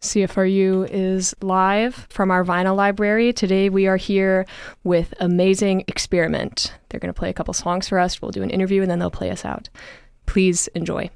CFRU is live from our vinyl library. Today we are here with Amazing Experiment. They're going to play a couple songs for us. We'll do an interview and then they'll play us out. Please enjoy.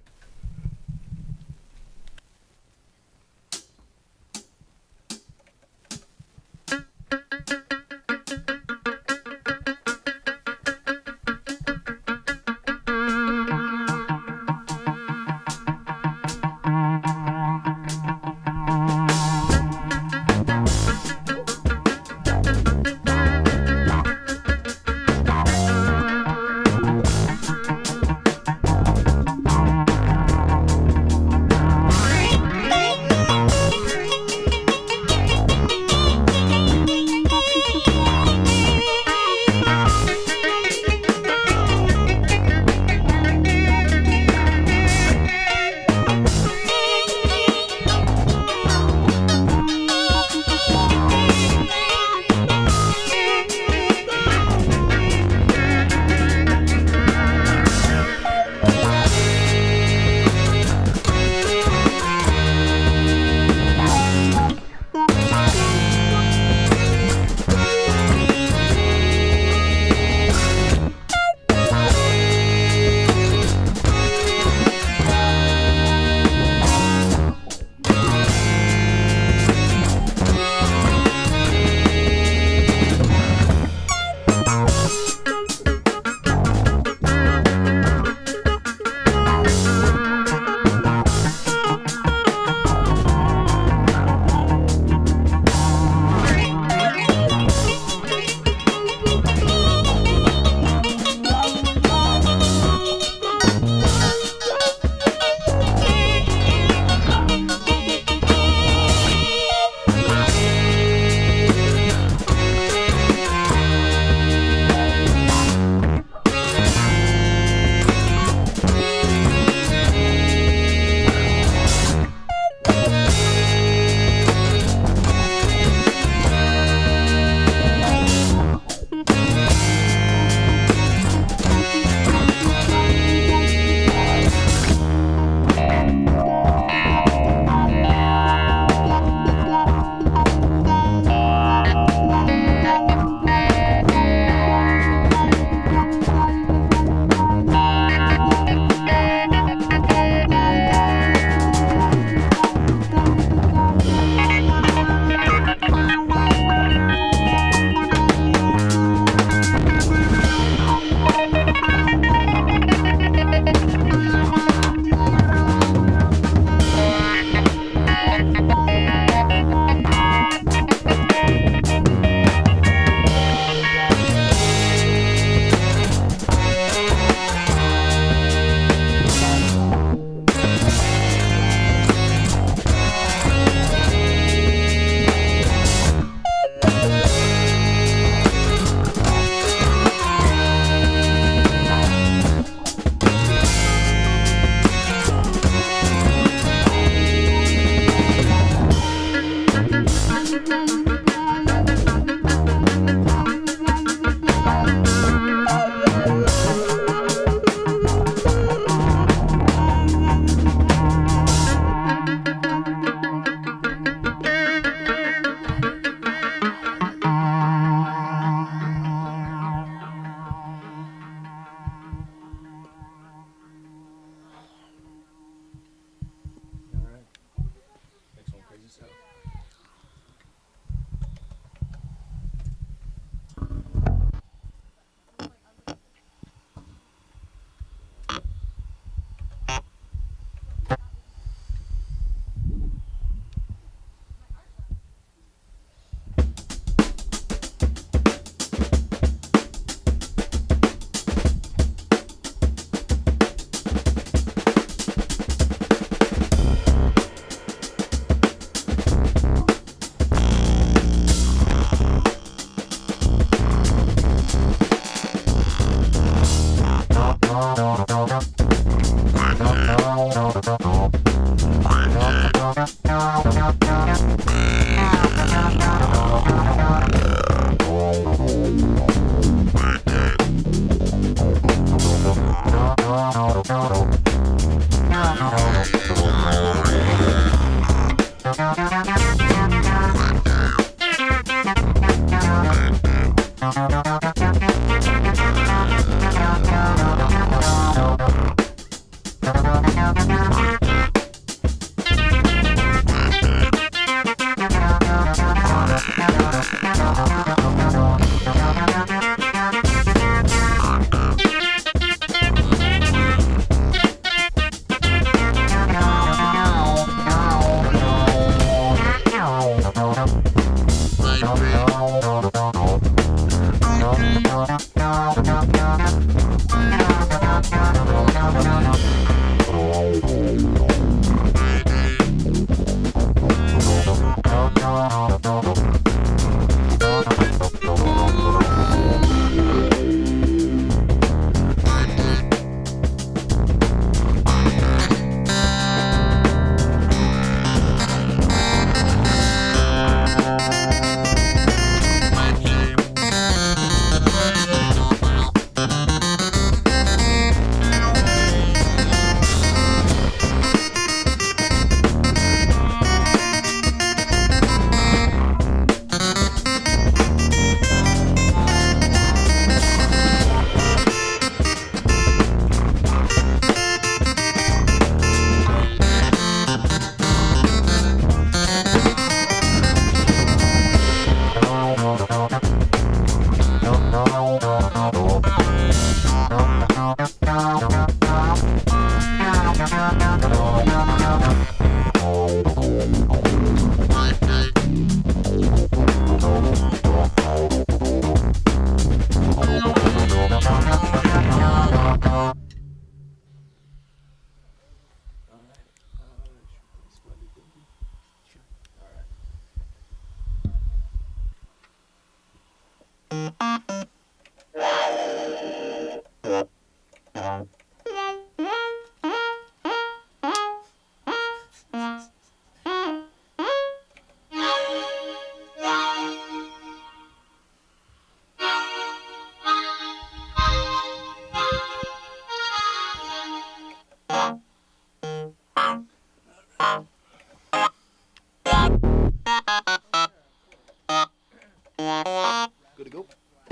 Good to go.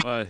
Bye.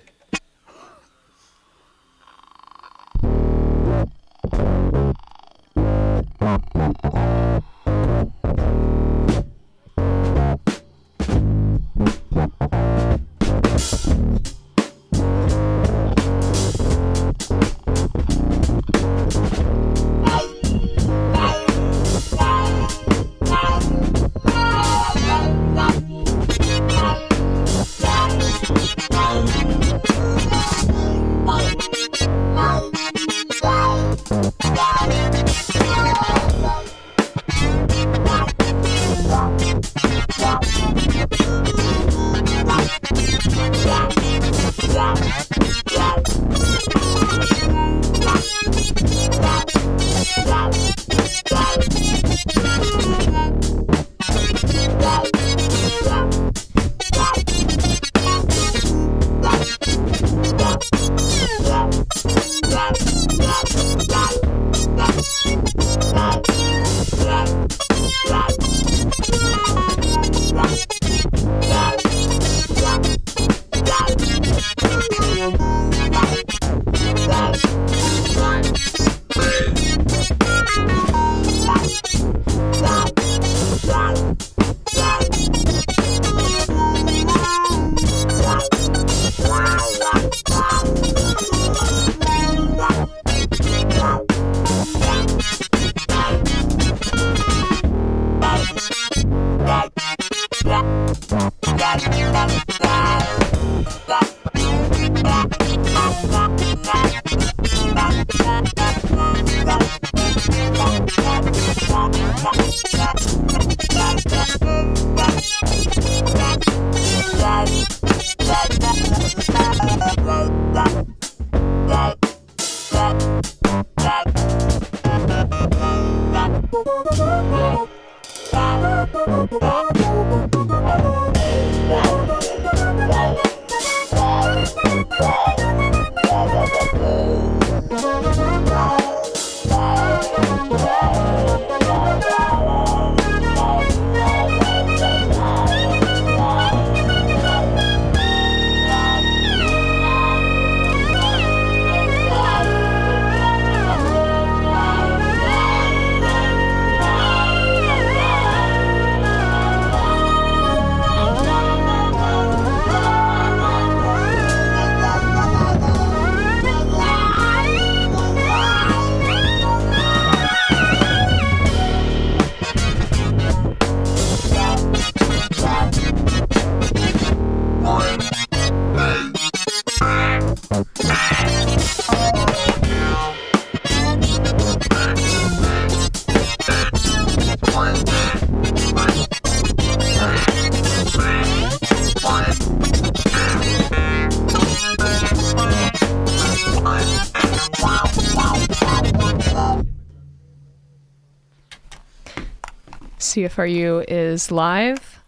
CFRU is live.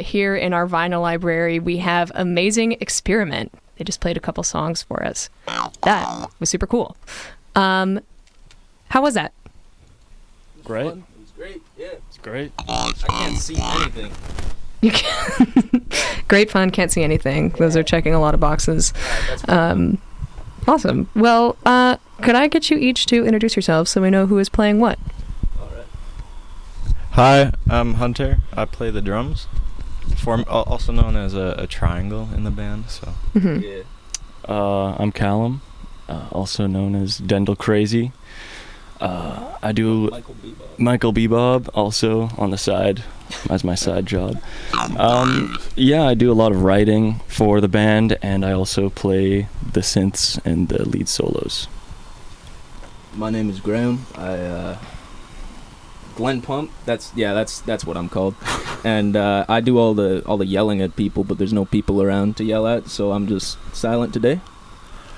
Here in our vinyl library, we have Amazing Experiment. They just played a couple songs for us. That was super cool. How was that? Great. It was great, yeah. It's great. I can't see anything. You can Great fun, can't see anything. Those are checking a lot of boxes. Awesome. Well, could I get you each to introduce yourselves so we know who is playing what? All right. Hi, I'm Hunter. I play the drums, also known as a triangle in the band. So. Mm-hmm. Yeah. I'm Callum, also known as Dendel Crazy. I do Michael Bebob also on the side as my side job. I do a lot of writing for the band, and I also play the synths and the lead solos. My name is Graham. Glen Pump. That's what I'm called. And I do all the yelling at people, but there's no people around to yell at, so I'm just silent today.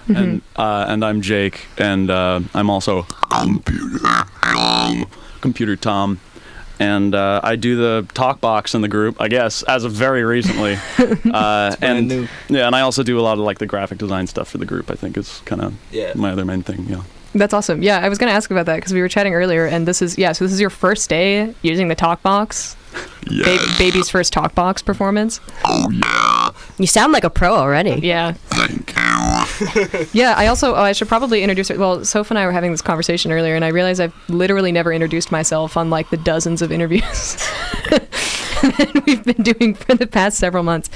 Mm-hmm. And I'm Jake, and I'm also Computer Tom, and I do the talk box in the group, I guess, as of very recently. Brand new. Yeah, and I also do a lot of like the graphic design stuff for the group. I think is kind of my other main thing. Yeah. That's awesome. Yeah, I was going to ask about that because we were chatting earlier, and so this is your first day using the talk box. Yes. Baby's first talk box performance. Oh yeah. You sound like a pro already. Yeah. Thank you. Yeah, I should probably introduce it. Well, Soph and I were having this conversation earlier, and I realized I've literally never introduced myself on like the dozens of interviews that we've been doing for the past several months.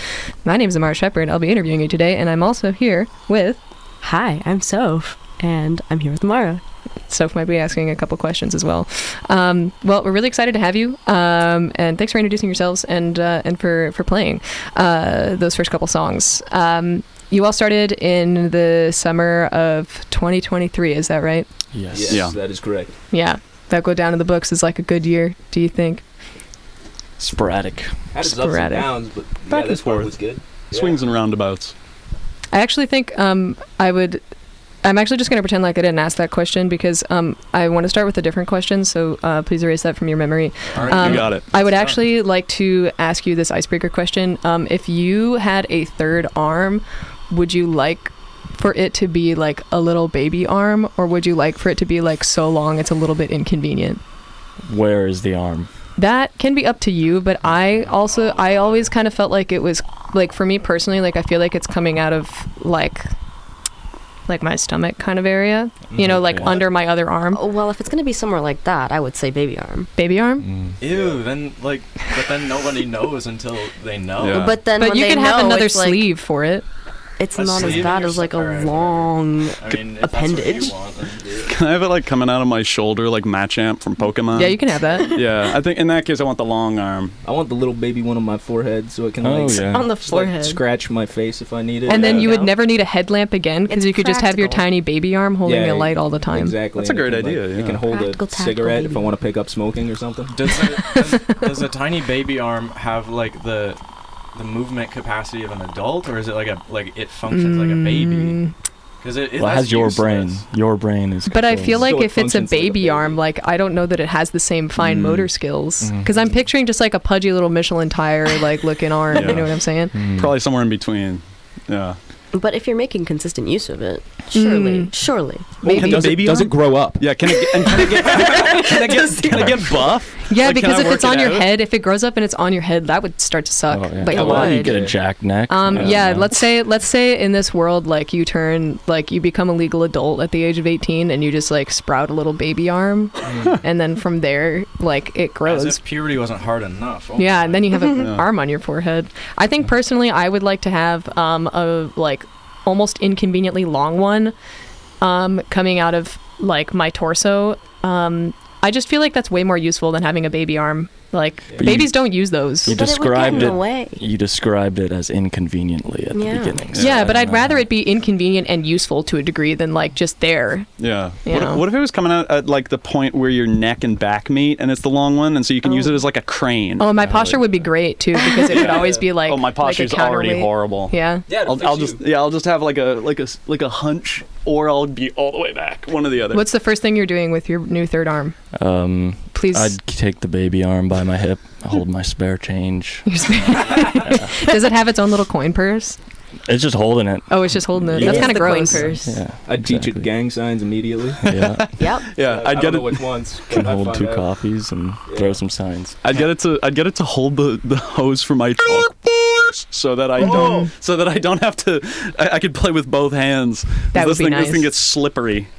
My name is Amara Shepard. I'll be interviewing you today, and I'm also here with... Hi, I'm Soph, and I'm here with Mara. Soph might be asking a couple questions as well. Well, we're really excited to have you, and thanks for introducing yourselves and for playing those first couple songs. You all started in the summer of 2023, is that right? Yes. Yes, that is correct. Yeah, that go down in the books as like a good year, do you think? Sporadic. Had its ups and Sporadic. downs, but Back and this part forth. was good. Swings and roundabouts. I actually think I'm actually just going to pretend like I didn't ask that question because I want to start with a different question, so please erase that from your memory. All right, you got it. I would actually like to ask you this icebreaker question. If you had a third arm, would you like for it to be like a little baby arm, or would you like for it to be like so long it's a little bit inconvenient? Where is the arm? That can be up to you, but I always kind of felt like it was like, for me personally, like I feel like it's coming out of like my stomach kind of area, you know, like under my other arm. Well, if it's going to be somewhere like that, I would say baby arm. Baby arm? Ew. But then nobody knows until they know. Yeah. But then But when you they can have know, another it's like, sleeve for it. it's A not as sleeve bad or as like a something. long I mean, if that's what you appendage. want, then do it. Can I have it like coming out of my shoulder like Machamp from Pokemon? Yeah, you can have that. Yeah, I think in that case I want the long arm. I want the little baby one on my forehead so it can Oh, like, yeah. on the just, like, forehead. scratch my face if I need it. And then you would No. never need a headlamp again because It's you could just have your practical. tiny baby arm holding Yeah, a light all the time. Exactly. That's a and it great can, idea, It yeah. can hold Practical a tackle cigarette if I baby. want to pick up smoking or something. Does a tiny baby arm have like the movement capacity of an adult, or is it like it functions like a baby? Because it Well, it has your useless. brain. Your brain is. But I controlled. feel like So it if it's a functions like a baby baby. arm, like I don't know that it has the same fine motor skills. Mhm. Because I'm picturing just like a pudgy little Michelin tire like looking arm. Yeah. You know what I'm saying? Mm. Probably somewhere in between. Yeah. But if you're making consistent use of it, surely. Maybe. Does it grow up? Yeah. Can it get buff? Yeah, Like, can because I if work it's on it your out? head, if it grows up and it's on your head, that would start to suck. Oh, yeah. Like It a lot. would. You get a jack neck. Yeah, let's say in this world, like you become a legal adult at the age of 18 and you just like sprout a little baby arm and then from there, like it As grows. if puberty wasn't hard enough. Oh Yeah, my. and then you have an Yeah. arm on your forehead. I think personally, I would like to have a like almost inconveniently long one coming out of like my torso. I just feel like that's way more useful than having a baby arm. Like But babies don't use those. You But it would get described in the it. way. You described it as inconveniently at Yeah. the beginning. Yeah, but I'd Uh, rather it be inconvenient and useful to a degree than like just there. Yeah. You know. What if it was coming out at like the point where your neck and back meet, and it's the long one, and so you can use it as like a crane? Oh, my posture would be great too because it would always be like. Oh, my posture's like a already counterweight. horrible. Yeah. Yeah, I'll just have like a hunch, or I'll be all the way back. One or the other. What's the first thing you're doing with your new third arm? Please. I'd take the baby arm by my hip, hold my spare change. Does it have its own little coin purse? It's just holding it. Oh, it's just holding it. It That's is kind of the coin gross. purse. Yeah. I'd teach it exactly. gang signs immediately. Yeah. Yep. Yeah, I I'd don't get know it. which ones. Can I'd hold find 2 out. coffees and throw some signs. I'd get it to hold the hose for my chalkboard so that I don't have to. I could play with both hands. That would be This thing nice. gets slippery.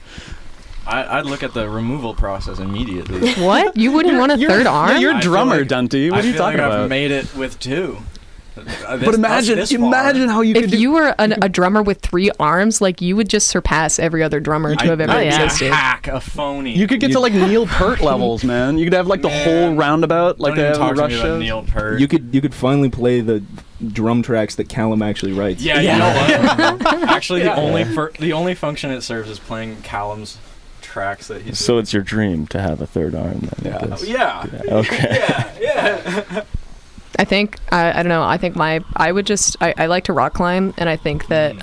I'd look at the remuval process immediately. What? You wouldn't want a third arm? Yeah, you're a I feel drummer, like- Dunty. What I are you feel talking like about? I've made it with 2. But imagine how you could If do. you were a drummer with 3 arms, like you would just surpass every other drummer to have ever Oh, yeah. existed. Hack a phony. You could get to like Neil Peart levels, man. You could have like the whole roundabout, like Don't they even have in talk the to Rush me about shows. Neil Peart. You could finally play the drum tracks that Callum actually writes. Yeah, you know what? Actually, the only function it serves is playing Callum's tracks that he's. So it's your dream to have a third arm, then? I guess. Yeah. Okay. Yeah. I think I don't know. I think I like to rock climb, and I think that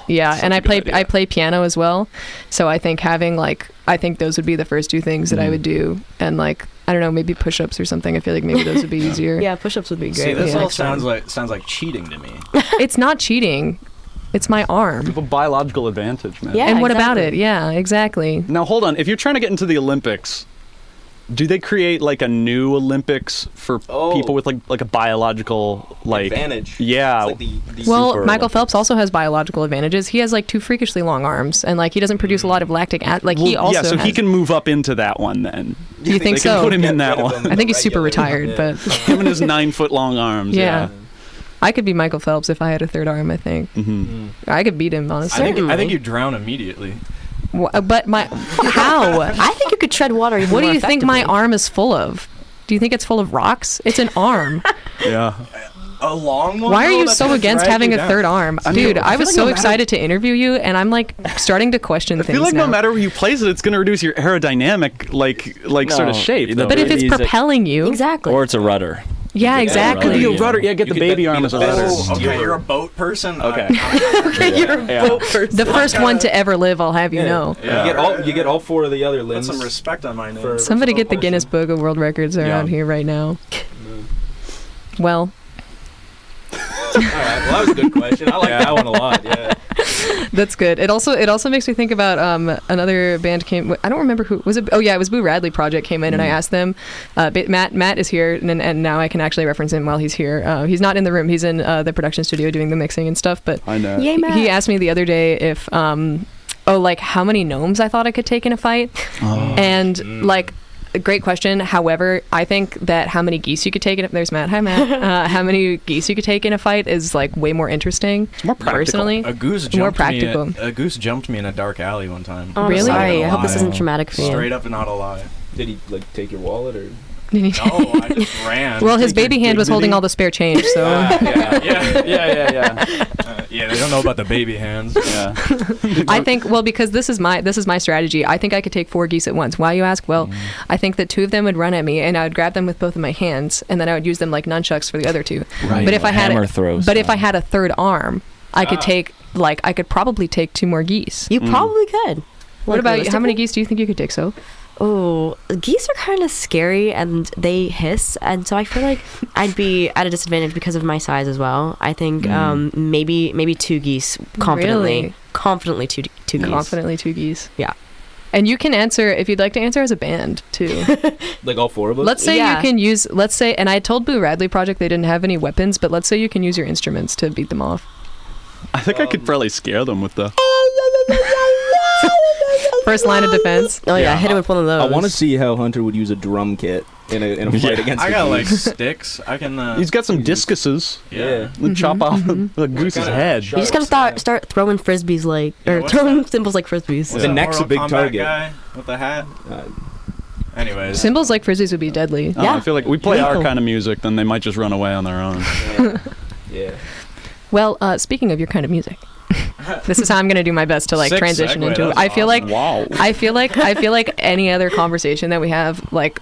yeah, and I play piano as well. So I think I think those would be the first 2 things that I would do, and like I don't know, maybe push-ups or something. I feel like maybe those would be easier. Yeah, push-ups would be great. See, this Yeah. all sounds like cheating to me. It's not cheating. It's my You arm. have a biological advantage, man. Yeah. And what about exactly. it? Yeah, exactly. Now hold on. If you're trying to get into the Olympics, do they create like a new Olympics for people with like a biological like advantage? Yeah. It's like the Well, Super Michael Olympics. Phelps also has biological advantages. He has like 2 freakishly long arms, and like he doesn't produce a lot of lactic acid. Like he also yeah, so he has- can move up into that one then. Do you think They can so? put him in Get that rid of one. them I think he's super regularly. retired, but Him and his 9-foot-long arms. Yeah. I could be Michael Phelps if I had a third arm. I think Mm-hmm. I could beat him I honestly. think Certainly. you drown immediately. But how? I think you could tread water even What do more you think my effectively. arm is full of? Do you think it's full of rocks? It's an arm. Yeah. A long one. Why are though? you That's so gonna against drag having you a down. third arm? I mean, Dude, I I feel was like so no matter- excited to interview you, and I'm like starting to question I things feel like now. no matter where you place it, it's going to reduce your aerodynamic like sort of No, shape. the though. But if it's Babies that- propelling you, Exactly. Or it's a rudder. yeah, Could exactly. be a rudder. Yeah, get the baby arm as a rudder. Oh, okay, you're a boat person. Okay. You're a boat person. The first one to ever live, I'll have you know. Yeah. You get all 4 of the other Put limbs. some respect on my name. For- Somebody slow get the motion. Guinness Book of World Records around here right now. Well, All right, well, that was a good question. I like that one a lot. Yeah. that's good. It also makes me think about another band came. I don't remember who was it. Oh yeah, it was Boo Radley Project came in, and I asked them. Matt is here, and now I can actually reference him while he's here. He's not in the room. He's in the production studio doing the mixing and stuff. But I know. Yay, Matt. he asked me the other day if like how many gnomes I thought I could take in a fight, and like. A great question. However, I think that how many geese you could take in there's Matt. Hi Matt. How many geese you could take in a fight is like way more interesting. It's more practical. Personally. A goose jumped More practical. A goose jumped me in a dark alley one time. Oh, I'm Really? sorry. I hope this Lie. isn't traumatic for you. Straight up and not a lie. Did he like take your wallet or? No, I just ran. Well, his Take your baby hand was holding dignity. all the spare change, so Yeah, they don't know about the baby hands. Yeah. I think because this is my strategy. I think I could take 4 geese at once. Why you ask? Well, I think that 2 of them would run at me, and I would grab them with both of my hands, and then I would use them like nunchucks for the other 2. Right. But if I had Hammer throws. but if I had a third arm, I could take I could probably take 2 more geese. You probably could. What about you? How many realistically? geese do you think you could take? So Oh, geese are kind of scary and they hiss, and so I feel like I'd be at a disadvantage because of my size as well. I think maybe 2 geese confidently. Really? Confidently two geese. confidently 2 geese. Yeah. And you can answer if you'd like to answer as a band too. Like all 4 of us? Let's say Yeah. you can use. Let's say, and I told Boo Radley Project they didn't have any weapons, but let's say you can use your instruments to beat them off. I think I could probably scare them with the. First line of defense. Oh yeah, Yeah, hit it with one of those. I want to see how Hunter would use a drum kit in a fight Yeah. against. I the got like geese. sticks. I can. He's got some discuses. Yeah. And chop off the goose's kind of head. shot? You just gotta start throwing frisbees like, Yeah, or what's throwing that? symbols like frisbees. The neck's a big Mortal Kombat target. Guy with the hat. Uh, Anyways. Symbols like frisbees would be deadly. I Yeah. feel like we play our Lethal. kind of music, then they might just run away on their own. yeah. Well, speaking of your kind of music, this is how I'm going to do my best to like Sick transition segue, into it. that's I feel like Wow. I feel like any other conversation that we have like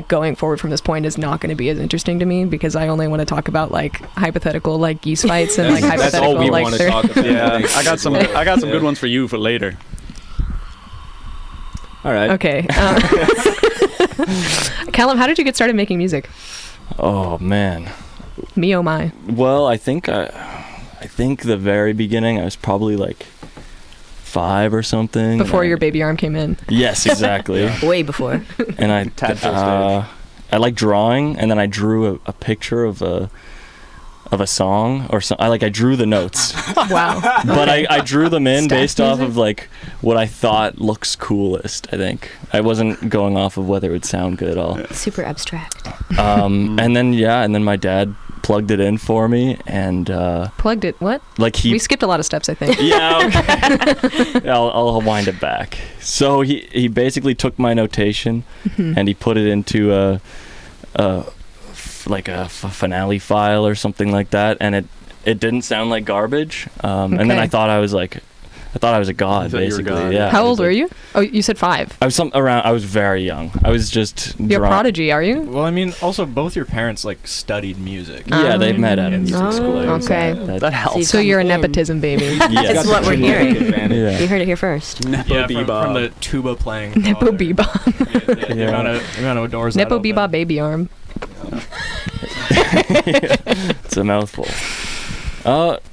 going forward from this point is not going to be as interesting to me because I only want to talk about like hypothetical like geese fights and like That's all hypothetical we like want to talk about. Yeah, I got some Yeah. good ones for you for later. All right. Okay. Callum, how did you get started making music? Oh man. Me oh my. Well, I think the very beginning I was probably like 5 or something. Before your baby arm came in. Yes, exactly. Way before. And I Tadpole I like drawing, and then I drew a picture of a song or something. I drew the notes. Wow. But I drew them in Staff based off music? of like what I thought looks coolest. I think I wasn't going off of whether it would sound good at all. Super abstract. And then my dad plugged it in for me, and Plugged it. What? like We skipped a lot of steps, I think. yeah, okay. I'll wind it back. So he basically took my notation and he put it into a finale file or something like that, and it didn't sound like garbage. And then Okay. I thought I was a god, You thought you were basically. God. Yeah. How I was old were you? Oh, you said 5. I was I was very young. I was just You're a prodigy, are you? Well, I mean, also both your parents like studied music. Yeah, they met at a music Oh, school. It was okay. That helps. So you're a in. nepotism baby. Yes. That's what we're hearing. Yeah. You heard it here first. Nepo Yeah, from Bebop. the tuba playing. Nepo father. bebop. Yeah, Yeah. The amount of doors. Nepo that bebop opened. baby arm. It's a mouthful.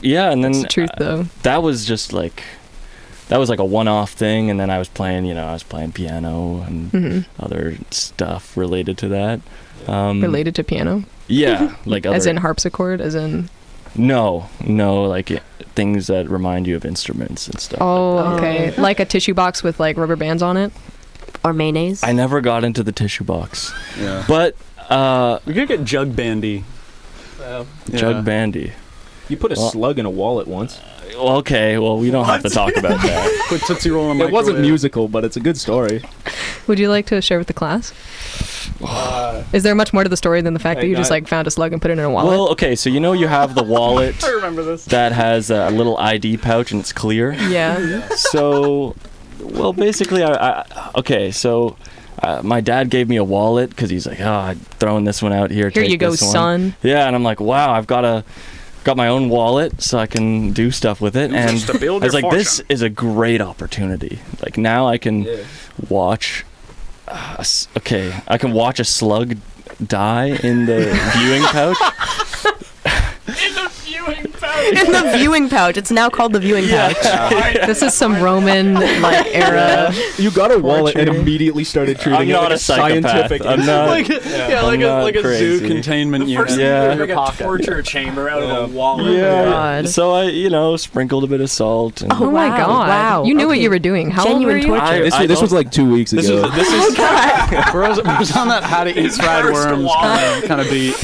Yeah, and then That's the truth, though. that was just like a one-off thing, and then I was playing piano and Mhm. other stuff related to that. Related to piano, Yeah, like other, as in harpsichord, as in. no, things that remind you of instruments and stuff. Oh, Oh. okay. Like a tissue box with like rubber bands on it. Or mayonnaise. I never got into the tissue box, Yeah. but We could get Jug Bandy. Jug Bandy. You put a Well- slug in a wallet once. Okay, well, we don't have to talk about that. Put Tootsie Roll in a It wasn't microwave. musical, but it's a good story. Would you like to share with the class? Is there much more to the story than the fact that you just like found a slug and put it in a wallet? Well, okay, so you have the wallet I remember this. that has a little ID pouch and it's clear. yeah. So, well, basically, my dad gave me a wallet because he's like, I'm throwing this one out here. Here take you go, this one." son. Yeah, and I'm like, wow, I've got my own wallet so I can do stuff with it. And to build I was your like, this fortune. is a great opportunity. Like now I can watch. I can watch a slug die in the viewing pouch. In the viewing pouch. It's now called the viewing pouch. This is some Roman like era. You got a wallet and Torture. immediately started treating I'm it not like a psychopath. scientific. I'm not. like a I'm not zoo crazy. containment unit. Yeah. in your pocket. torture chamber out of a wallet. Yeah. God. So I, sprinkled a bit of salt. And Oh my Wow, god. wow, You knew what okay. you were doing. How Genuine old were you? torture. This was like 2 weeks This ago. is this is Bro's on that how to eat fried worms kind of beat.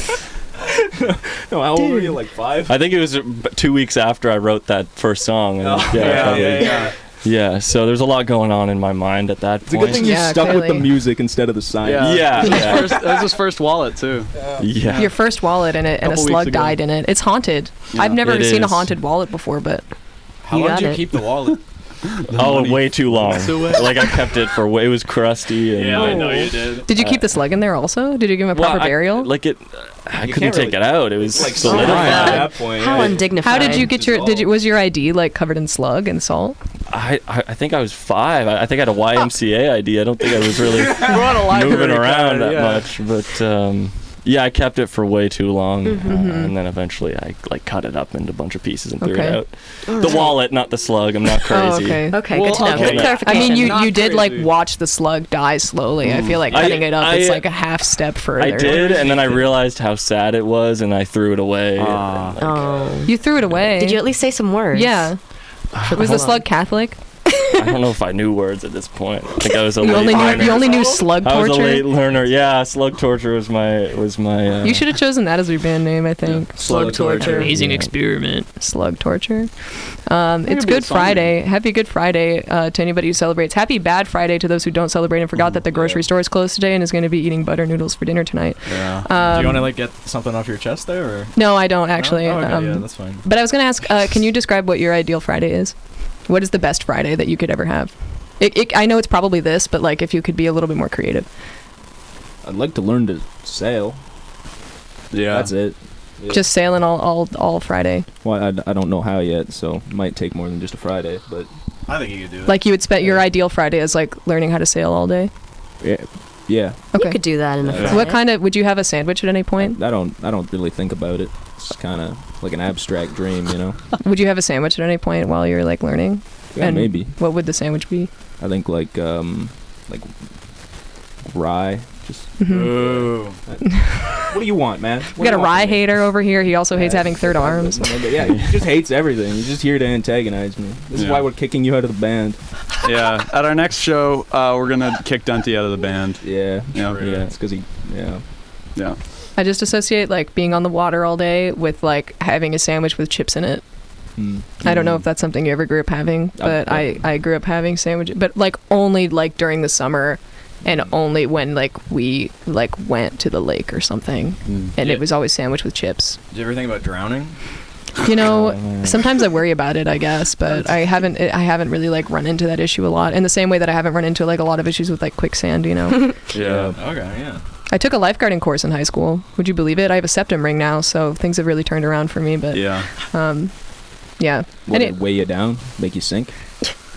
No, how old were you? Like 5? I think it was 2 weeks after I wrote that first song. And Yeah. Yeah, so there's a lot going on in my mind at that It's a point. good thing you Yeah, stuck with the clearly. music instead of the science. Yeah. That was his first wallet too. Yeah. Your first wallet and a Couple weeks slug ago. died in it. It's haunted. Yeah. I've never It seen a is. haunted wallet before, but How You long got did you it. keep the wallet? Oh, way too long. So, Like I kept it for it was crusty and I know you did. did you keep the slug in there also? Did you give him a proper burial? I You couldn't can't take it out. It was Like solidified. at God. that point. How undignified. How did you get your was your ID like covered in slug and salt? I think I was 5. I think I had a YMCA ID. I don't think I was really We're on a library moving around card, that yeah. much, but yeah, I kept it for way too long, Mm-hmm. and then eventually I cut it up into a bunch of pieces and threw Okay. it out. The wallet, not the slug. I'm not Oh, crazy. okay. Okay, Well, good to know. okay. Good I I clarification. mean, you Not did like crazy. watch the slug die slowly. I feel like I- cutting it up. It's I- like a half step further. I did, and then I realized how sad it was, and I threw it away. Ah. Oh. You threw it away. Did you at least say some words? Yeah. Was the slug Catholic? I don't know if I knew words at this point. I think I was a You late only learner. knew slug I was a torture. late learner. Yeah, slug torture was my. You should have chosen that as your band name, I think. Slug torture. Amazing Yeah. experiment. Slug torture. It's could be a Good song Friday. Happy Good Friday to anybody who celebrates. Happy Bad Friday to those who don't celebrate and forgot that the grocery store is closed today and is going to be eating butter noodles for dinner tonight. Yeah. Do you want to like get something off your chest there, or? No, I don't actually. No? Oh, okay, yeah, that's fine. But I was going to ask, can you describe what your ideal Friday is? What is the best Friday that you could ever have? I know it's probably this, but like if you could be a little bit more creative. I'd like to learn to sail. Yeah. That's it. Just sailing all Friday. Well, I don't know how yet, so it might take more than just a Friday. But I think you could do it. Like you would spend your ideal Friday as like learning how to sail all day. yeah, Yeah. Okay. You could do that in a Yeah. Friday. What kind of would you have a sandwich at any point? I don't really think about it. It's kind of like an abstract dream, you know. Would you have a sandwich at any point while you're like learning? Yeah, And maybe. What would the sandwich be? I think like rye. Just Ooh. what do you want, man? We got a rye hater over here. He also hates having third arms. Yeah, he just hates everything. He's just here to antagonize me. This is Yeah. why we're kicking you out of the band. Yeah. At our next show, we're gonna kick Dunty out of the band. Yeah. Yeah. Yeah. It's because he. Yeah. Yeah. I just associate like being on the water all day with like having a sandwich with chips in it. I don't know if that's something you ever grew up having, but I grew up having sandwiches, but like only like during the summer, and only when like we like went to the lake or something, and Yeah. it was always sandwich with chips. Did you ever think about drowning? You know, sometimes I worry about it, I guess, but I haven't really like run into that issue a lot. In the same way that I haven't run into like a lot of issues with like quicksand. You know, Yeah. Okay, yeah. I took a lifeguarding course in high school. Would you believe it? I have a septum ring now, so things have really turned around for me. But Yeah. yeah, Would and it weigh you down, make you sink?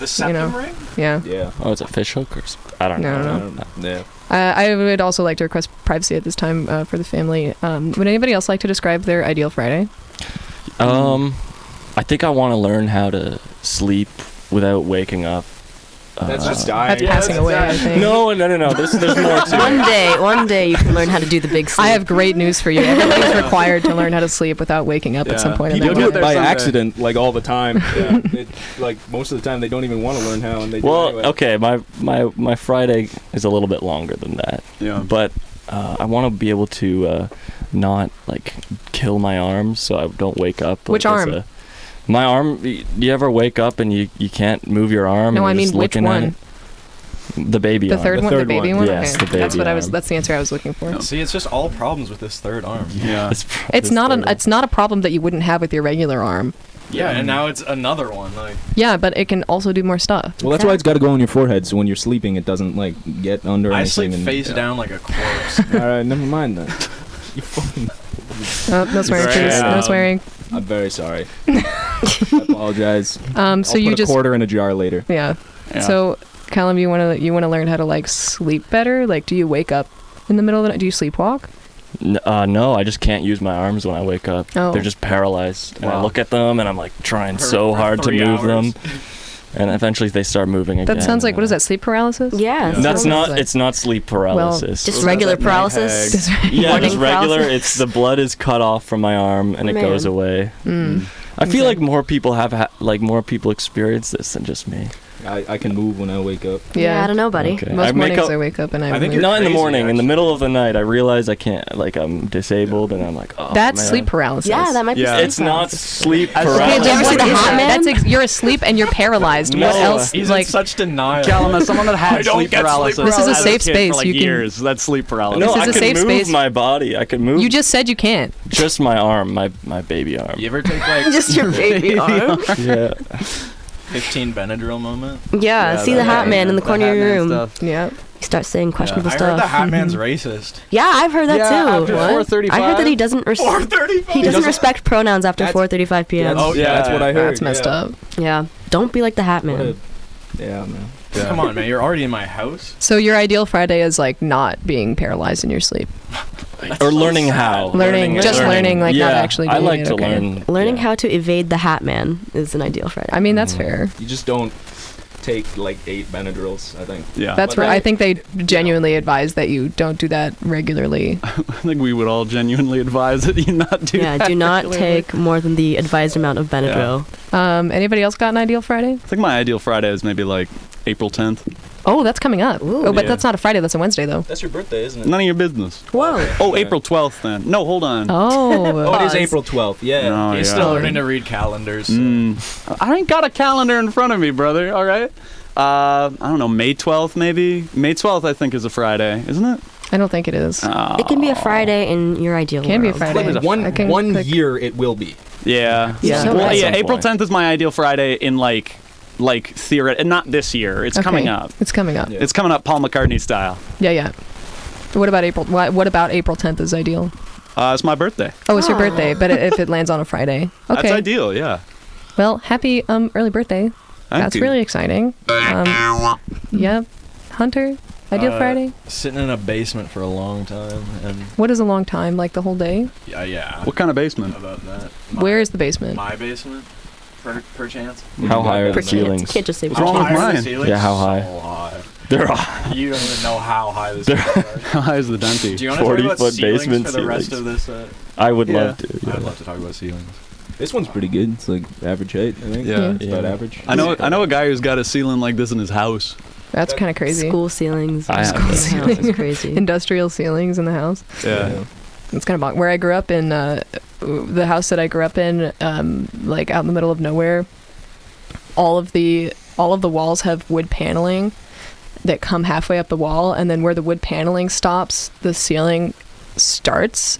The septum know. ring? yeah. Yeah. Oh, it's a fish hook or I don't No, know. no. Yeah. I would also like to request privacy at this time for the family. Would anybody else like to describe their ideal Friday? I think I want to learn how to sleep without waking up. That's just That's dying. passing away, I think. No. There's more to it. One day you can learn how to do the big sleep. I have great news for you. Everybody's required to learn how to sleep without waking up at some Yeah. point in People their do it life. by someday. accident, like all the time. Yeah. Like most of the time, they don't even want to learn how, and they do Well, anyway. okay, my Friday is a little bit longer than that, Yeah. but I want to be able to not like kill my arms so I don't wake up. Which like, as arm? My arm. You ever wake up and you can't move your arm? No, and I you're mean just which looking at one? it? The baby The arm. third The one, the third baby one. one. Yes, Okay. the That's what baby I was. arm. That's the answer I was looking for. See, it's just all problems with this third arm. Yeah. It's not it's not a problem that you wouldn't have with your regular arm. Yeah, and now it's another one. Like, Yeah, but it can also do more stuff. Well, that's why it's got to go on your forehead, so when you're sleeping, it doesn't like get under I anything. sleep and, face down like a corpse. All right, never mind then. You fucking. Oh, no swearing, please. No swearing. I'm very sorry. I apologize. So I'll you put a just quarter in a jar later. yeah. Yeah. So, Callum, you want to learn how to like sleep better? Like, do you wake up in the middle of the night? Do you sleepwalk? No, I just can't use my arms when I wake up. Oh. They're just paralyzed. And I Wow. look at them and I'm like trying For- so for hard to 3 move hours. them. And eventually they start moving again. That sounds like, what is that, sleep paralysis? Yeah. That's what it not. sounds like. It's not sleep paralysis. Just Was that regular that night paralysis. yeah, morning just regular. paralysis? It's the blood is cut off from my arm and it Man. goes away. Mm. I feel Okay. like more people more people experience this than just me. I can move when I wake up. Yeah, I don't know, buddy. Okay. Most I make mornings up- I wake up and I I think move. you're Not in the crazy, morning. In the actually. middle of the night, I realize I can't. Like I'm disabled, and I'm like, oh, That's man. sleep paralysis. Yeah, that might be Yeah. sleep It's not paralysis. sleep As- paralysis. Okay, Did you ever see what The is Hat that? Man? That's you're asleep and you're paralyzed. No. What else? He's like, in such denial. Callum, as someone that I had don't sleep get sleep paralysis, This is a as safe kid space, For like you can- years, that's sleep paralysis. No, This is I a can safe move space. my body. I can move. you just said you can't. just my arm, my baby arm. You ever take like Just your baby arm. Yeah. 15 Benadryl moment? Yeah, see the Hat Man in the corner of your room. Stuff. Yeah. You start saying questionable I heard stuff. the Hat Man's racist. Yeah, I've heard that Yeah, too. after What? 4:35? I heard that he doesn't. 4:35. He doesn't respect pronouns after That's- 4:35 p.m. That's, yeah, that's what I heard. That's messed yeah. up. Yeah, don't be like the Hat What Man. a- Yeah, man. Come on, man. You're already in my house. So your ideal Friday is like not being paralyzed in your sleep. Or learning how. Learning, just learning, like yeah, not actually I doing like it, to okay. learn. Learning yeah. how to evade the Hat Man is an ideal Friday. I mean, that's fair. You just don't take like 8 Benadryls, I think. Yeah. That's But right. I- I think they genuinely advise that you don't do that regularly. I think we would all genuinely advise that you not do Yeah, that. do not regularly. take more than the advised amount of Benadryl. Anybody else got an ideal Friday? I think my ideal Friday is maybe like April 10th. Oh, that's coming up. Ooh. Oh, but Yeah. that's not a Friday. That's a Wednesday, though. That's your birthday, isn't it? None of your business. Whoa. Oh, April 12th then. No, hold on. Oh. Oh, it is Pause. April 12th. Yeah. No, He's yeah. still learning to read calendars. So. I ain't got a calendar in front of me, brother. All right. I don't know. May 12th, maybe. May 12th, I think, is a Friday, isn't it? I don't think it is. It can be a Friday in your ideal Can be a world. Friday. Like one I can one click. year it will be. Yeah. Yeah. So Well, at yeah. some April point. 10th is my ideal Friday in like theoret, and not this year. It's Okay. coming up. It's coming up. Yeah. It's coming up, Paul McCartney style. Yeah, yeah. What about April? What about April 10th is ideal? It's my birthday. Oh, it's your Oh. birthday, but if it lands on a Friday. Okay. That's ideal. Yeah. Well, happy early birthday. Thank That's you. really exciting. Yep. Hunter, Ideal Friday? Sitting in a basement for a long time, and What is a long time? Like the whole day? yeah. What kind of basement? About that? Where is the basement? My basement? Per chance? How high are For the chance. ceilings? Can't just say What's wrong with high are the mine? ceilings? Yeah, how high? So high. They're all You don't even know how high the ceilings are. How high is the Denti? Do you want to talk about 40-foot ceilings basement for the rest ceilings. of this? I would Yeah. love to. Yeah. I'd love to talk about ceilings. This one's pretty good. It's like average height, I think. Yeah. It's about average. I know a guy who's got a ceiling like this in his house. That's kind of crazy. School ceilings. I have in the this. house is crazy. Industrial ceilings in the house. Yeah. It's kind of where I grew up in. The house that I grew up in, like out in the middle of nowhere. All of the walls have wood paneling that come halfway up the wall, and then where the wood paneling stops, the ceiling starts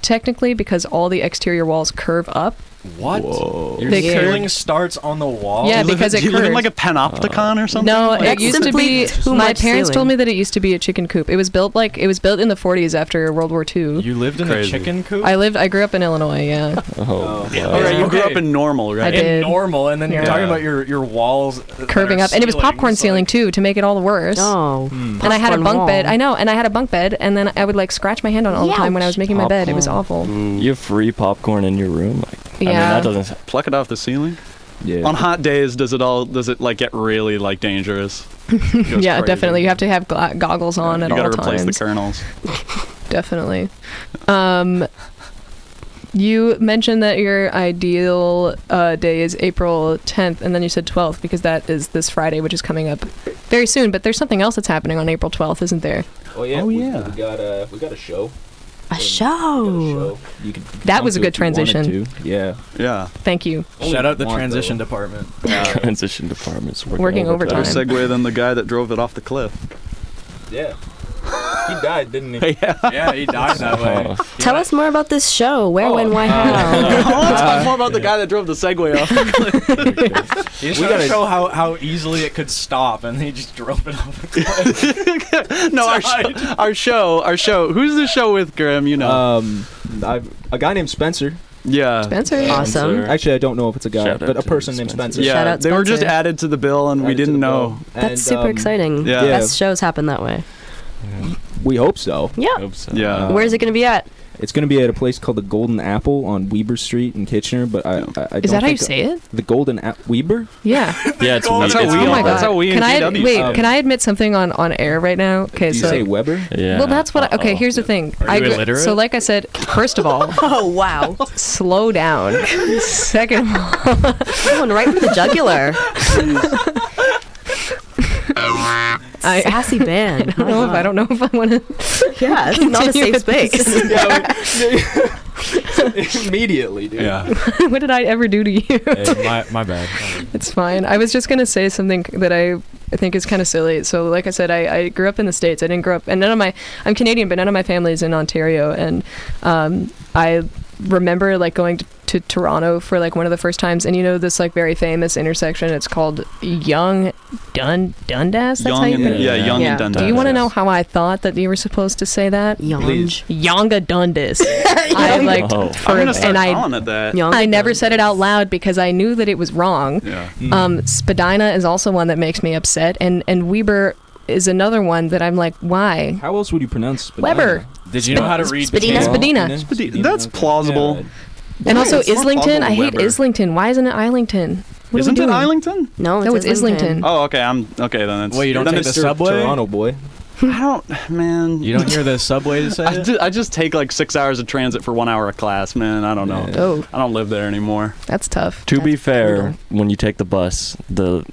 technically because all the exterior walls curve up. What? Whoa. Your They ceiling curve. starts on the wall? Yeah, Do you live because in- it do you live in curves. like a panopticon or something? No, Like- it That's used to simply be. too My much parents told ceiling. me that it used to be a chicken coop. It was built in the 40s after World War II. You lived in Crazy. a chicken coop? I grew up in Illinois. Yeah, Oh, Yeah. wow. All right, you grew Okay. up in Normal, right? I did. in normal, and then you're Yeah. talking about your walls that curving are up, and it was popcorn ceilings, ceiling like- too to make it all the worse. Oh. And I had a Popcorn bunk wall. bed. I know, and I had a bunk bed, and then I would like scratch my hand on it all the time when I was making my bed. It was awful. You have free popcorn in your room? Like, I mean, Yeah. that doesn't... Pluck it off the ceiling. Yeah. On hot days, does it like get really like dangerous? It goes Yeah, crazy. definitely. You have to have goggles on You at gotta all replace times. the kernels. Definitely. You mentioned that your ideal day is April 10th, and then you said 12th because that is this Friday, which is coming up very soon. But there's something else that's happening on April 12th, isn't there? Oh yeah. Oh, yeah. We got a show. A show. You can That come was a to good if you wanted transition. to. Yeah. Yeah. Thank you. Shout out the Want, transition though. department. Transition department's Working overtime. Better segue than the guy that drove it off the cliff. Yeah. He died, didn't he? Yeah. Yeah, he died that way. Oh. Tell us more about this show. Where, when, why, I how. want to talk more about the guy that drove the Segway off the cliff. He just tried to show how easily it could stop, and he just drove it off the cliff. No, our show. Who's the show with, Graham? You know. A guy named Spencer. Yeah. Spencer. Awesome. Actually, I don't know if it's a guy, Shout out but a to person named Spencer. Spencer. Shout Yeah, out they were just Spencer. added to the bill, and we Added to didn't the know. bill. That's And, super exciting. Yeah. Best shows happen that way. We hope so. Yeah. Hope so. Yeah. Where's it going to be at? It's going to be at a place called the Golden Apple on Weber Street in Kitchener, but I Is don't that how you think say it? the Golden Weber? Yeah. Yeah, it's That's how it's we Oh my all- that's god. how we Can in I KW wait? Um, Can I admit something on air right now? Okay, Do you so say Weber? Yeah. well, that's what. Okay, Uh-oh. here's the thing. Are you illiterate? So, like I said, first of all, Oh, wow. slow down. Second of all, Going right for the jugular. Sassy band. I don't know if I want to. Yeah, it's not a Continue safe with space. Immediately, dude. Yeah. What did I ever do to you? Hey, my bad. It's fine. I was just gonna say something that I think is kind of silly. So, like I said, I grew up in the States. I didn't grow up, and I'm Canadian, but none of my family's in Ontario. And I remember like going to Toronto for like one of the first times, and you know this like very famous intersection. It's called Yonge Dundas. That's how you pronounce it. Young Yeah. and Dundas. Do you want to know how I thought that you were supposed to say that? Please. Yonga Dundas. I like Oh. I'm gonna start and I calling it that. I never said it out loud because I knew that it was wrong. Yeah. Spadina is also one that makes me upset, and Weber is another one that I'm like, why? How else would you pronounce Spadina? Weber. Did you know how to read? Spadina. Spadina. That's plausible. Yeah. And also It's more Islington. I plausible hate Weber. Islington. Why isn't it Islington? What are we Isn't it doing? Islington? No, No, it's Islington. Oh, okay. Okay, then it's. Wait, you don't then take the it's- subway? Toronto boy. I don't, man. You don't hear the subway to say it? I just take like 6 hours of transit for 1 hour of class, man. I don't know. Yeah. Oh, I don't live there anymore. that's tough. To be That's fair, brutal. when you take the bus, the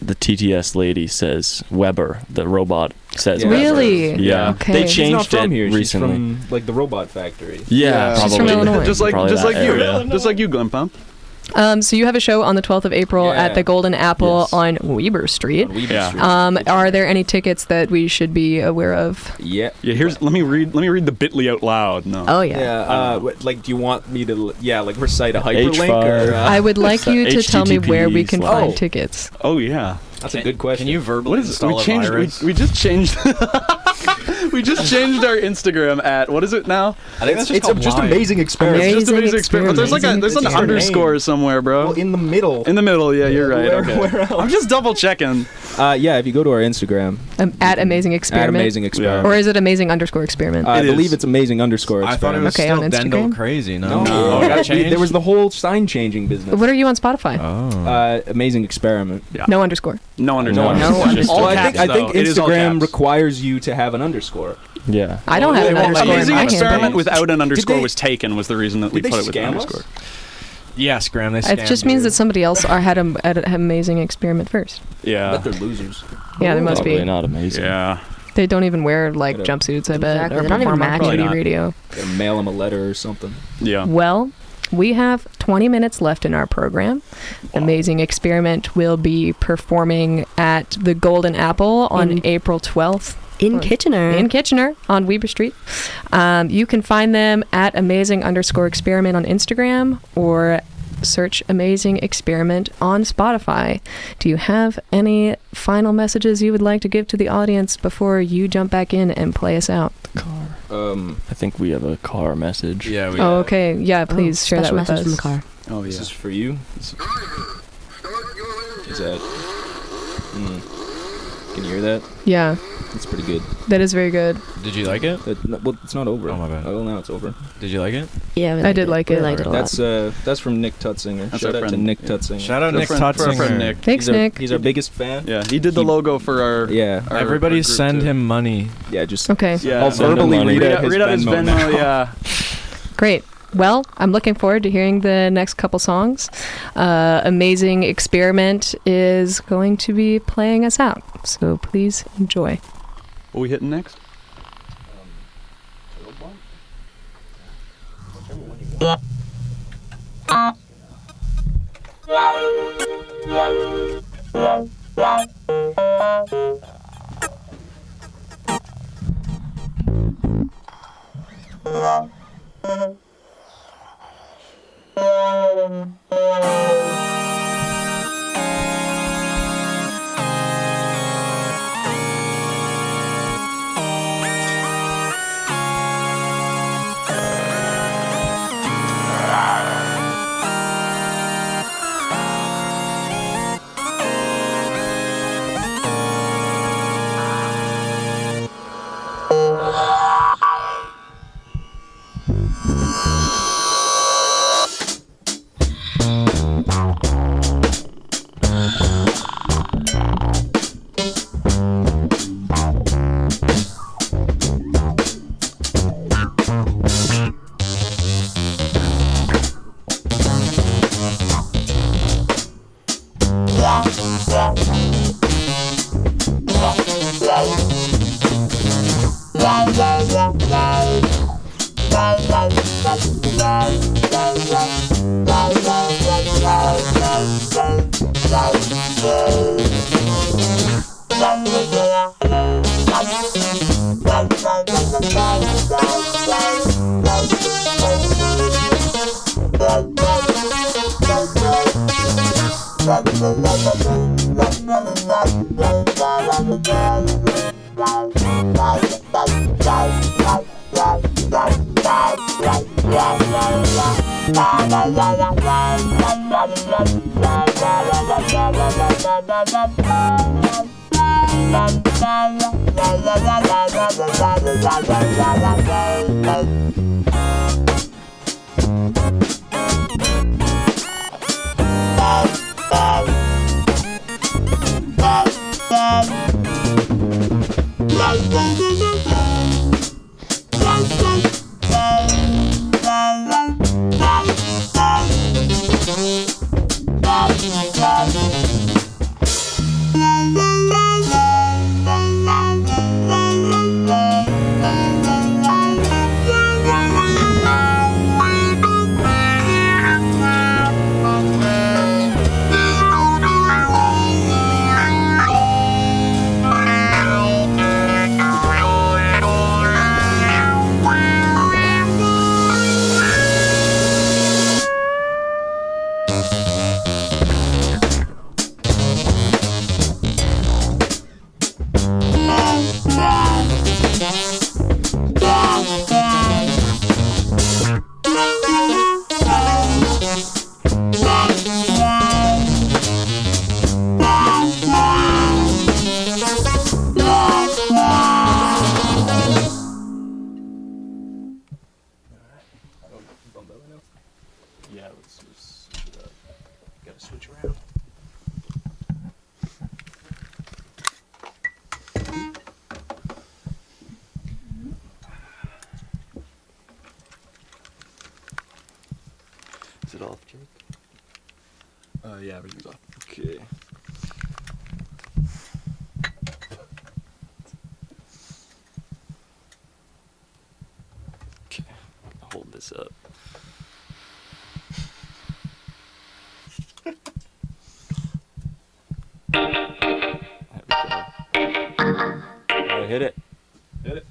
TTS lady says Weber. The robot says Yeah. Weber. Really? Yeah. Okay. They She's She's not changed from it here. recently. She's from like the robot factory. Yeah, She's probably. from Illinois. Just like Probably just that like you, area. just like you, Glen Pump. So you have a show on the 12th of April Yeah. at the Golden Apple Yes. on Weber Street. On Weber Yeah. Street. Are there any tickets that we should be aware of? Yeah. Yeah, let me read the Bitly out loud. No. Oh, yeah. Yeah. Like, do you want me to, like, recite a hyperlink? H5. Or, I would like you to tell me where we can HTTP/. find Oh. tickets. Oh yeah. That's a good question. Can you verbally What is install we changed? a virus? We just changed. We just changed our Instagram at what is it now? I think that's It's just Live. amazing experiment. It's just Amazing amazing experiment. There's like Experiment. an underscore somewhere, bro. Well, in the middle. In the middle, yeah, you're right. Where- Okay. where else? I'm just double checking. Yeah, if you go to our Instagram, At Amazing Experiment. at Amazing Experiment. Or is it Amazing _ Experiment? I It believe is. it's Amazing _ I Experiment. thought it was Okay, still on Dendel Instagram? Crazy. No, Oh, it got changed? there was the whole sign changing business. What are you on Spotify? Amazing Experiment. No underscore. No underscore. No underscore. It's just Oh, all I caps, think though. It is all Instagram caps. requires you to have an underscore. Yeah. I don't have an Well, underscore in Amazing my Experiment handle. without an underscore they- was taken was the reason that we Did they put it with an scam us? underscore. Yeah, Scram. They It scammed just means you. that somebody else had an Amazing Experiment first. Yeah. But they're losers. Yeah, they must Probably be. not amazing. Yeah. They don't even wear like Yeah. jumpsuits, I bet, Exactly. or They don't even perform on match quality it. radio. Gotta mail them a letter or something. Yeah. Well, we have 20 minutes left in our program. Amazing Experiment will be performing at the Golden Apple on April 12th. In Kitchener. In Kitchener on Weber Street. You can find them at Amazing _ Experiment on Instagram or search Amazing Experiment on Spotify. Do you have any final messages you would like to give to the audience before you jump back in and play us out? I think we have a car message. Yeah. We, Oh, okay. Yeah, please share that special with message us. from the car. Oh, This yeah. is for you. Is that? Can you hear that? Yeah, It's pretty good. that is very good. Did you like it? Well, it's not over. Oh, my bad. Oh, now it's over. Did you like it? Yeah, I did like We it. liked it a lot. That's from Nick Tutsinger. That's Shout our out to friend. Nick Yeah. Tutsinger. Shout out For Nick for our friend Tutsinger. Nick. Thanks, Nick. He's our biggest fan. Yeah, he did the logo for our. Yeah. our Everybody group send too. him money. Yeah, just Okay, Yeah. I'll Send him verbally money. read out his Venmo. now. Yeah. great. Well, I'm looking forward to hearing the next couple songs. Amazing Experiment is going to be playing us out, so please enjoy. What are we hitting next? Yeah, let's switch it up. Gotta switch around. Is it off, Jake? Yeah, everything's off. Okay. Okay, I'll hold this up. There we go. Alright, hit it. Hit it.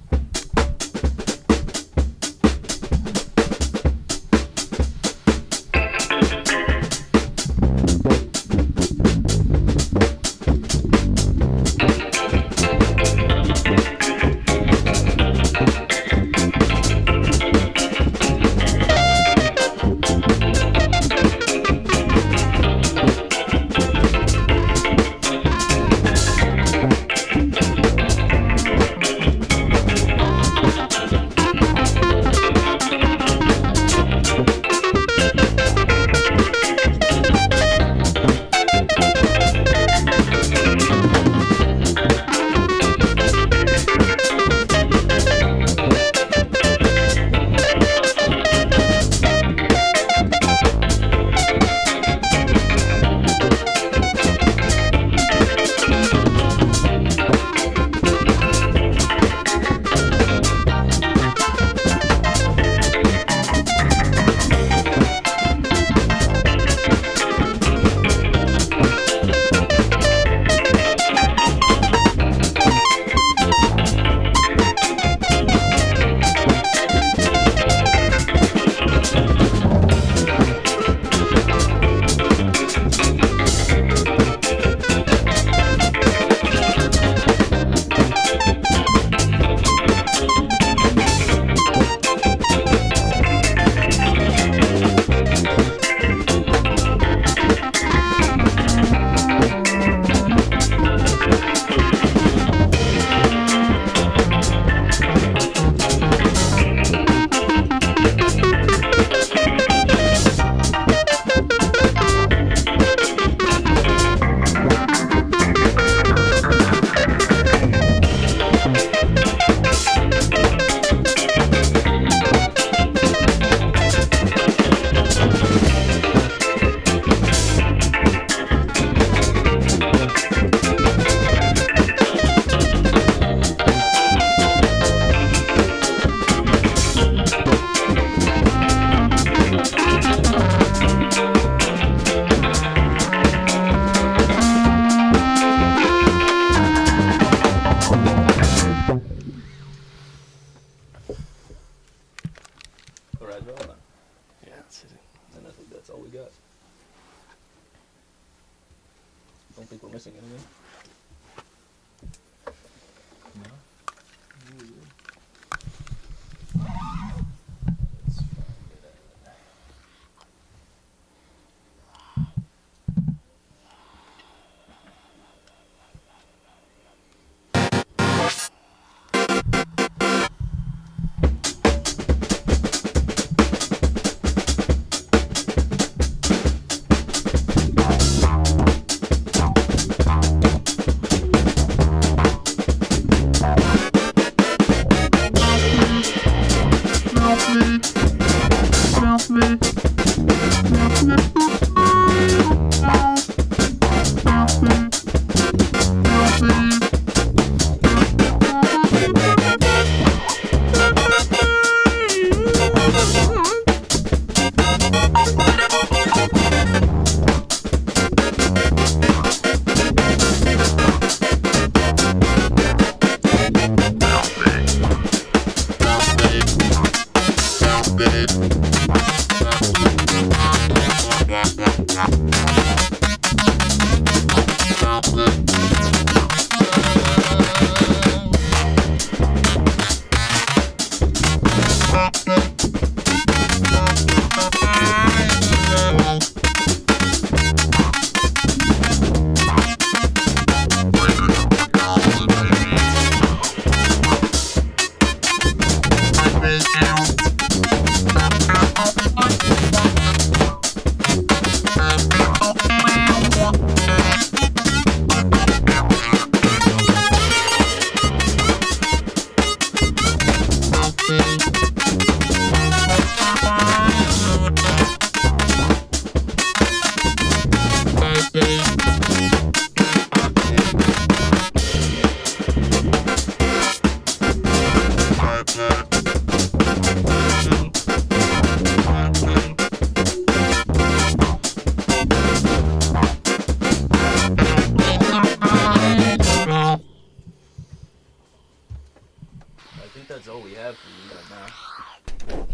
Laraizarell. Yeah, that's it. And I think that's all we got. Don't think we're missing anything.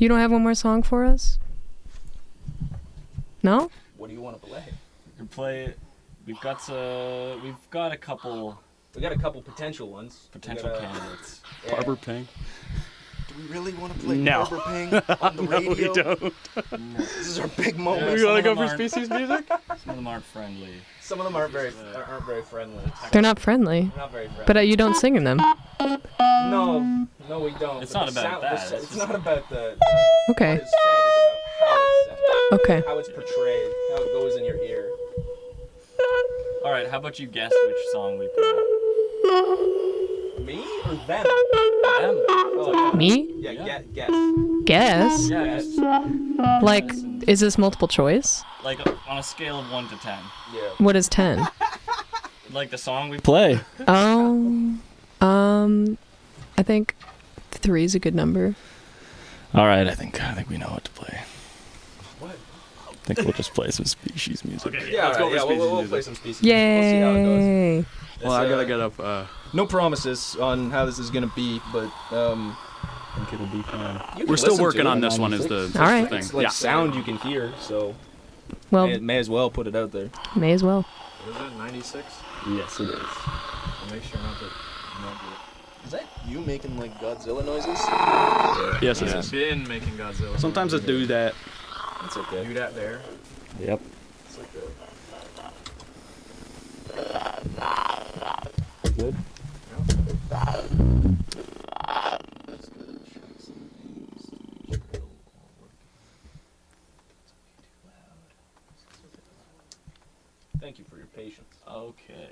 You don't have one more song for us? No? What do you want to play? We can play it. We've got a couple We got a couple potential ones. potential candidates. Yeah. Barbara Pang. Do we really want to play No. Barbara Pang on the radio? We don't. This is our big moment. We some want to of go them for aren't- species music? Some of them aren't friendly. Some of them aren't very friendly. They're not friendly. They're not very friendly. But you don't sing in them. No, we don't. It's But not the about sound- that, the- it's It's just- not about the Okay. what is said. It's about how it's said, Okay. how it's portrayed, how it goes in your ear. All right, how about you guess which song we play? Me or them? Them. Oh, Me? yeah, Yeah. guess. Guess. Yeah, just Like, guess and- is this multiple choice? like on a scale of 1 to 10. Yeah. What is 10? Like the song we play. Oh, I think 3 is a good number. All right, I think we know what to play. What? I think we'll just play some species music. Yeah, let's go for species we'll music. play some species. We'll see how it goes. Yay! Well, I gotta get up. No promises on how this is gonna be, but I think it'll be fine. you can We're still listen working to on it. this one. Is the All right. thing? It's like sound you can hear, so Well, may as well put it out there. may as well. Is it 96? Yes, it is. I'll make sure not to. Is that you making like Godzilla noises? Yes, it I've is. been making Godzilla. Sometimes I do that. It's okay. Do that there. Yep. It's like a. Good. Thank you for your patience. Okay.